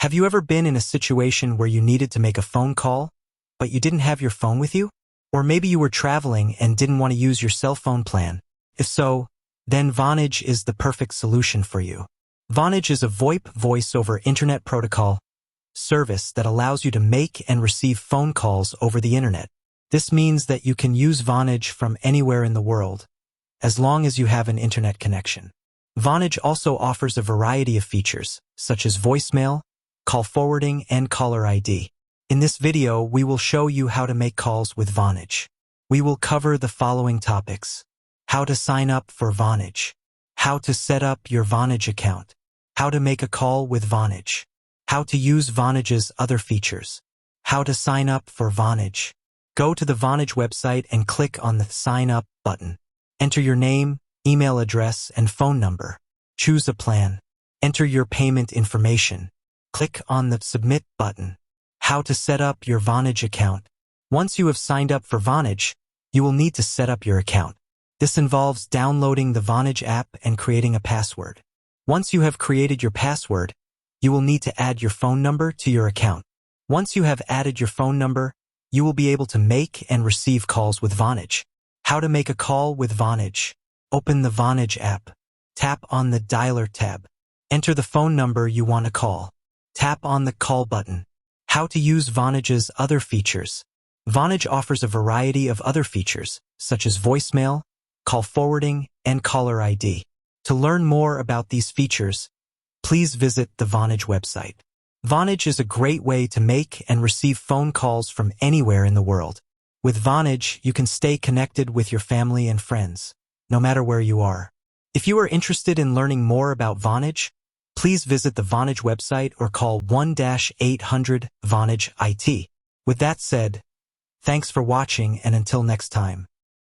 Have you ever been in a situation where you needed to make a phone call, but you didn't have your phone with you? Or maybe you were traveling and didn't want to use your cell phone plan. If so, then Vonage is the perfect solution for you. Vonage is a VoIP voice over Internet protocol service that allows you to make and receive phone calls over the Internet. This means that you can use Vonage from anywhere in the world, as long as you have an Internet connection. Vonage also offers a variety of features, such as voicemail, call forwarding, and caller ID. In this video, we will show you how to make calls with Vonage. We will cover the following topics: how to sign up for Vonage, how to set up your Vonage account, how to make a call with Vonage, how to use Vonage's other features, how to sign up for Vonage. Go to the Vonage website and click on the Sign Up button. Enter your name, email address, and phone number. Choose a plan. Enter your payment information. Click on the Submit button. How to set up your Vonage account. Once you have signed up for Vonage, you will need to set up your account. This involves downloading the Vonage app and creating a password. Once you have created your password, you will need to add your phone number to your account. Once you have added your phone number, you will be able to make and receive calls with Vonage. How to make a call with Vonage. Open the Vonage app. Tap on the Dialer tab. Enter the phone number you want to call. Tap on the Call button. How to use Vonage's other features. Vonage offers a variety of other features, such as voicemail, call forwarding, and caller ID. To learn more about these features, please visit the Vonage website. Vonage is a great way to make and receive phone calls from anywhere in the world. With Vonage, you can stay connected with your family and friends, no matter where you are. If you are interested in learning more about Vonage, please visit the Vonage website or call 1-800-VONAGE-IT. With that said, thanks for watching, and until next time.